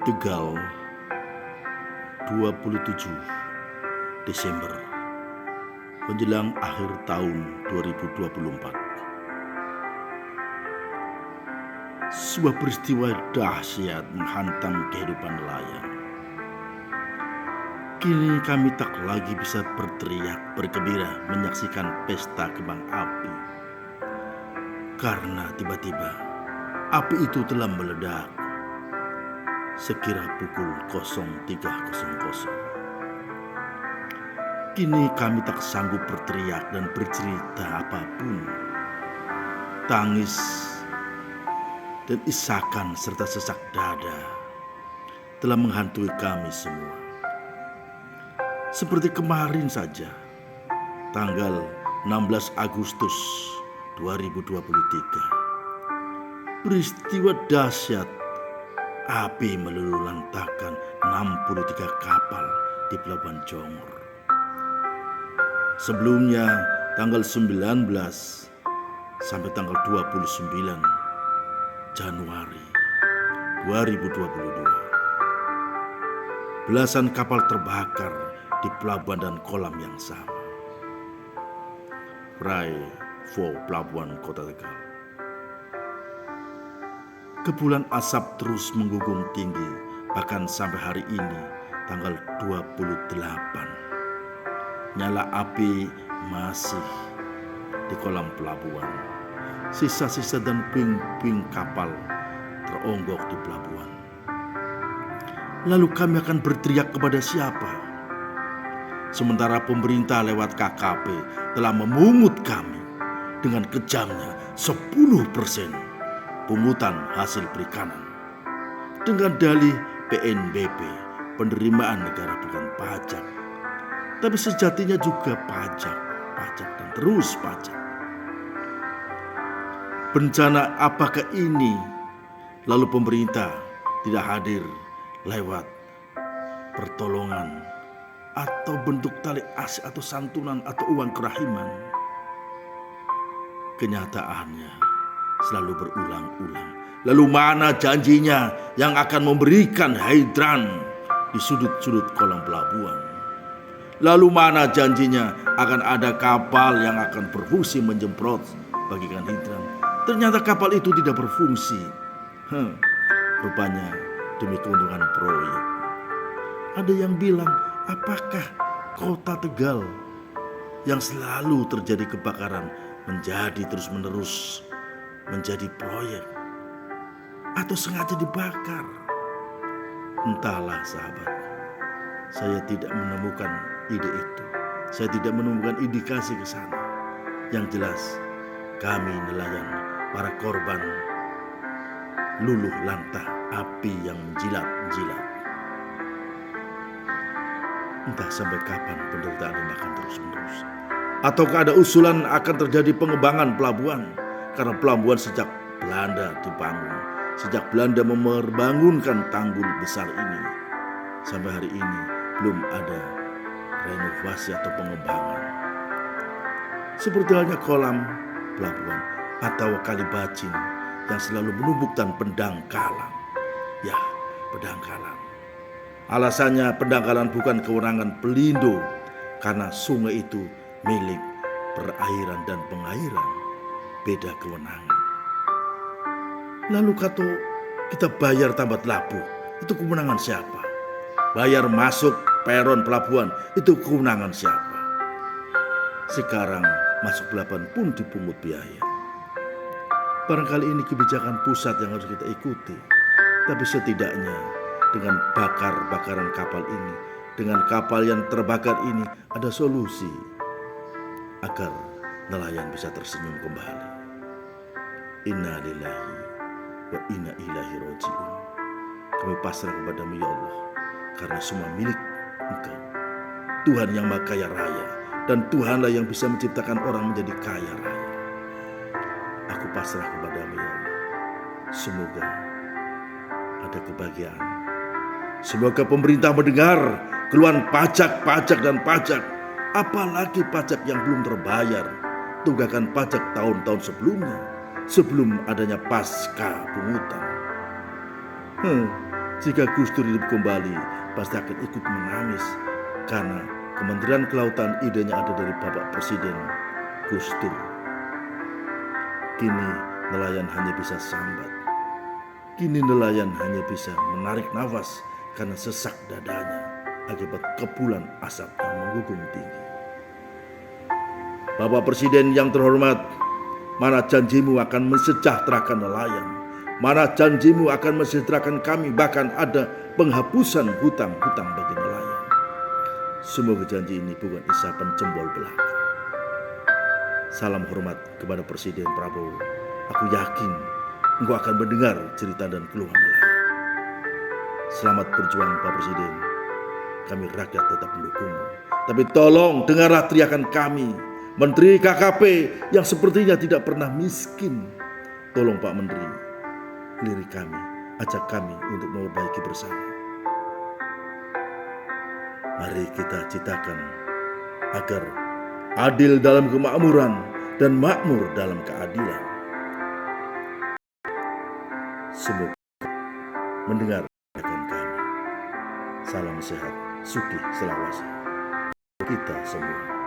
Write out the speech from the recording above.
Tegal, 27 Desember, menjelang akhir tahun 2024. Sebuah peristiwa dahsyat menghantam kehidupan nelayan. Kini kami tak lagi bisa berteriak bergembira menyaksikan pesta kembang api, karena tiba-tiba api itu telah meledak sekira pukul 03.00. Kini kami tak sanggup berteriak dan bercerita apapun. Tangis dan isakan serta sesak dada telah menghantui kami semua. Seperti kemarin saja, tanggal 16 Agustus 2023, peristiwa dahsyat api meluluhlantahkan 63 kapal di Pelabuhan Jongor. Sebelumnya, tanggal 19 sampai tanggal 29 Januari 2022, belasan kapal terbakar di pelabuhan dan kolam yang sama. Fry for Pelabuhan Kota Tegal. Kepulan asap terus menggugum tinggi, bahkan sampai hari ini, tanggal 28. Nyala api masih di kolam pelabuhan. Sisa-sisa dan puing-puing kapal teronggok di pelabuhan. Lalu kami akan berteriak kepada siapa? Sementara pemerintah lewat KKP telah memungut kami dengan kejamnya 10% pungutan hasil perikanan dengan dalih PNBP, penerimaan negara bukan pajak, tapi sejatinya juga pajak dan terus pajak. Bencana apakah ini? Lalu pemerintah tidak hadir lewat pertolongan atau bentuk tali asih atau santunan atau uang kerahiman. Kenyataannya selalu berulang-ulang. Lalu mana janjinya yang akan memberikan hidran di sudut-sudut kolam pelabuhan? Lalu mana janjinya akan ada kapal yang akan berfungsi menjemprot bagikan hidran? Ternyata kapal itu tidak berfungsi. Rupanya demi keuntungan proyek. Ada yang bilang, apakah kota Tegal yang selalu terjadi kebakaran menjadi terus-menerus menjadi proyek atau sengaja dibakar? Entahlah sahabat, saya tidak menemukan ide itu. Saya tidak menemukan indikasi ke sana. Yang jelas, kami nelayan, para korban luluh lantah api yang menjilat-jilat. Entah sampai kapan penderitaan ini akan terus-menerus. Ataukah ada usulan akan terjadi pengembangan pelabuhan? Karena pelabuhan sejak Belanda dibangun, sejak Belanda membangunkan tanggul besar ini, sampai hari ini belum ada renovasi atau pengembangan. Seperti halnya kolam pelabuhan atau kali bacin yang selalu menumbuhkan pendangkalan. Ya, pendangkalan. Alasannya pendangkalan bukan kewenangan Pelindo, karena sungai itu milik perairan dan pengairan, beda kewenangan. Lalu kata kita bayar tambat labu, itu kewenangan siapa? Bayar masuk peron pelabuhan, itu kewenangan siapa? Sekarang masuk pelabuhan pun dipungut biaya. Barangkali ini kebijakan pusat yang harus kita ikuti, tapi setidaknya dengan bakaran kapal ini, dengan kapal yang terbakar ini, ada solusi agar nelayan bisa tersenyum kembali. Inna lillahi wa inna ilaihi raji'un. Kami pasrah kepadamu ya Allah, karena semua milik Engkau, Tuhan yang Maha Kaya Raya, dan Tuhanlah yang bisa menciptakan orang menjadi kaya raya. Aku pasrah kepadamu ya Allah. Semoga ada kebahagiaan. Semoga pemerintah mendengar keluhan pajak dan pajak, apalagi pajak yang belum terbayar, tunggakan pajak tahun-tahun sebelumnya, sebelum adanya pasca pungutan. Jika Gus Dur hidup kembali, pasti akan ikut menangis karena Kementerian Kelautan idenya ada dari Bapak Presiden Gus Dur. Kini nelayan hanya bisa sambat. Kini nelayan hanya bisa menarik nafas karena sesak dadanya akibat kepulan asap yang menggunung tinggi. Bapak Presiden yang terhormat, mana janjimu akan mensejahterakan nelayan? Mana janjimu akan mensejahterakan kami, bahkan ada penghapusan hutang-hutang bagi nelayan? Semoga janji ini bukan isapan jempol belaka. Salam hormat kepada Presiden Prabowo. Aku yakin engkau akan mendengar cerita dan keluhan nelayan. Selamat berjuang Pak Presiden. Kami rakyat tetap mendukungmu. Tapi tolong dengarlah teriakan kami, Menteri KKP yang sepertinya tidak pernah miskin. Tolong Pak Menteri, lirik kami, ajak kami untuk memperbaiki bersama. Mari kita ciptakan agar adil dalam kemakmuran dan makmur dalam keadilan. Semoga mendengar teriakan kami. Salam sehat, Sugih Selawase kita semua.